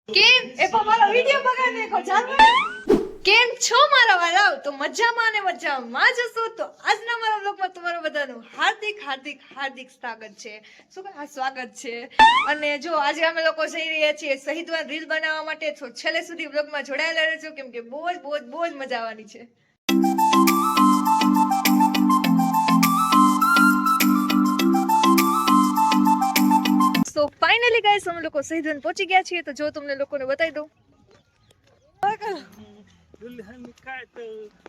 કેમ એ મારો વિડિયો બગાડ નાખો જાનવર કેમ છો મારા વાલાઓ તો મજામાં અને મજામાં જ હશો તો આજના મારા વ્લોગમાં તમારું બધાનું હાર્દિક હાર્દિક હાર્દિક સ્વાગત છે અને જો આજે અમે લોકો જઈ રહ્યા છીએ શહીદવાન રીલ બનાવવા માટે તો છેલ્લે સુધી વ્લોગમાં જોડાયેલા રહેજો કેમ કે બહુ જ મજા આવવાની છે So finally guys हम लोग को शहीदवन पहुंची गया છીએ તો જો તમને લોકોને બતાવી દઉં दुल्हन का तो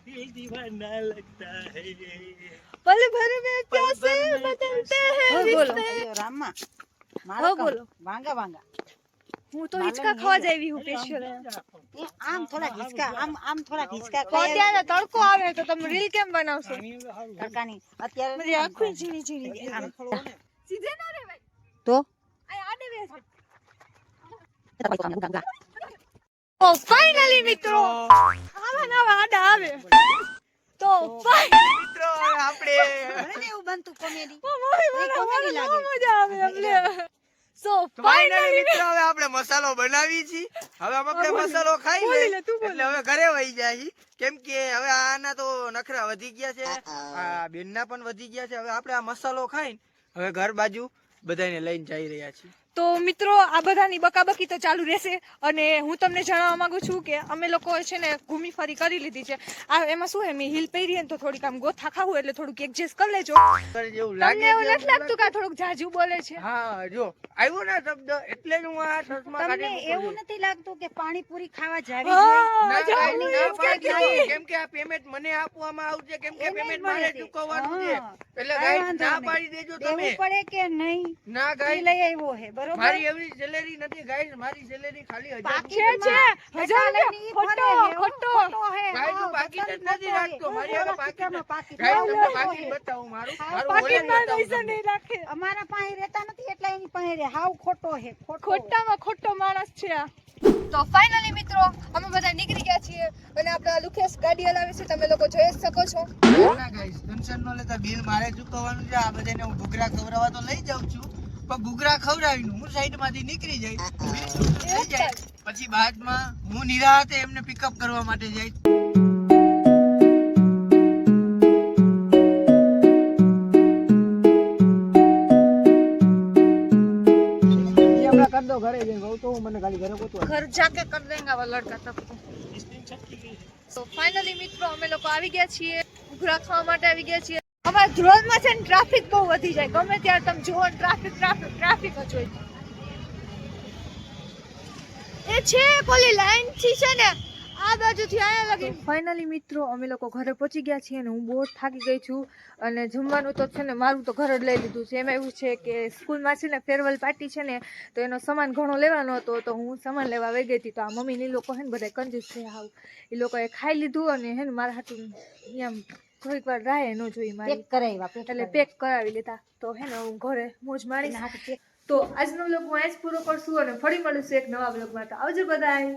दिल दीवाना लगता है पल भर में कैसे बदलते हैं रिश्ते रामा हाँ बोलो वांगा वांगा હું તો હિચકા ખાવા જ આવી હું સ્પેશિયલ ये आम थोड़ा घिसका आम थोड़ा घिसका તો અત્યારે તડકો આવે તો તમે રીલ કેમ બનાવશો તડકાની અત્યારે મારી આંખો ઝીણી આમ સીધે ના રે ભાઈ તો આ આડે બેસ ઓ ફાઇનલી મિત્રો આવા નવા આડા આવે તો ફાઇનલી મિત્રો આપણે મને એવું બનતું કોમેડી કોમેડી લાગે મજા આવે અમને સો ફાઇનલી મિત્રો હવે આપણે મસાલો બનાવી છી હવે આપણે મસાલો ખાઈ લે એટલે હવે ઘરે વહી જાય કેમ કે હવે આના તો નખરા વધી ગયા છે આ બેનના પણ વધી ગયા છે હવે આપણે આ મસાલો ખાઈને હવે ઘર બાજુ બધાને લઈને જઈ રહ્યા છીએ તો મિત્રો આ બધાની બકાબકી તો ચાલુ રહેશે અને હું તમને જણાવવા માંગુ છું કે અમે લોકો છે ને ઘૂમી ફરી કરી લીધી છે આ એમાં શું હે મેં હિલ પહેરી ને તો થોડીક આમ ગોથા ખાવું એટલે થોડુંક એડજસ્ટ કરી લેજો જેવું તમને એવું નથી લાગતું કે થોડુંક જાજુ બોલે છે હા જો આવ્યો ને શબ્દ એટલે જ હું આ ચશ્મા તમને કાઢી એવું નથી લાગતું કે પાણીપુરી ખાવા જાવી હા, જોઈએ ના પાડી કેમ કે આ પેમેન્ટ મને આપવામાં આવશે કેમ કે એને પેમેન્ટ મળે મારે છે. ચૂકવવાનું છે હા. એટલે કાંઈ ગાઈસ વાંધો ના નહીં. પાડી દેજો દેવું તમે પડે કે નહીં ના એ ગાઈસ લઈ આવ્યો હે બરોબર મારી એવી સેલેરી નથી ગાઈસ મારી સેલેરી ખાલી 1000 બાકી છે રૂપિયા. છે 1000 ખોટો ખોટો ગાઈસ હું પાકીટ જ નથી રાખતો મારી હવે પાકીટ પાકીટ ગાઈસ તમને ખોટો પાકીટ હે. બતાવું મારું હા, મારું પાકીટમાં wallet પૈસા બતાવું નહીં રાખે અમારા પાસે રહેતા નથી એટલે એની પાસે રહે હાવ ખોટો હે ખોટામાં ખોટો માણસ છે આ તો ફાઇનલી મિત્રો અમે બધા નીકળી ગયા છીએ અને આપણા લુકેશ ગાડી હલાવે છે તમે લોકો જોઈ જ શકો છો તમને. ના ગાઈસ ટેન્શન ન લેતા બિલ મારે ચૂકવવાનું છે આ બધાને હું ઘૂઘરા ખવડાવવા તો લઈ જાઉં છું પણ ઘૂઘરા ખવડાવીને હું સાઈડમાંથી નીકળી જઈશ બિલ થઈ જાય પછી બાદમાં હું નિરાતે એમને પિકઅપ કરવા માટે જઈશ ઘરે જઈને કહું તો મને ખાલી ઘરે ગોતવા ઘર જાકે કર દેંગા વા લડકા તબ તો ફાઇનલી મિત્રો અમે લોકો આવી ગયા છીએ ઘૂઘરા ખાવા માટે આવી ગયા છીએ અમારા ધ્રોલમાં છે ને ટ્રાફિક બહુ વધી જાય ગમે ત્યારે તમે જુઓ ટ્રાફિક જ હોય એ છે પેલી લાઈન થી છે ને આ બાજુથી આયા લગી ફાઇનલી મિત્રો અમે લોકો ઘરે પહોંચી ગયા છીએ અને હું બહુ થાકી ગઈ છું અને જમવાનું તો છે ને મારું તો ઘર જ લઈ લીધું છે એમાં એવું છે કે સ્કૂલમાં છે ને ફેરવેલ પાર્ટી છે ને તો એનો સામાન ઘણો લેવાનો હતો તો હું સામાન લેવા વહી ગઈ હતી તો આ મમ્મીને લોકો હે ને બધા કંજૂસ છે હાવ એ લોકોએ ખાઈ લીધું અને હે ને મારા હાટું એમ થોડીક વાર રાહે ન જોઈ મારી એટલે પેક કરાવી લીધા તો હે ને હું ઘરે મોજ મારી તો આજનો વ્લોગ હું આજ પૂરો કરશું અને ફરી મળીશું એક નવા વ્લોગમાં તો આવજો બધાય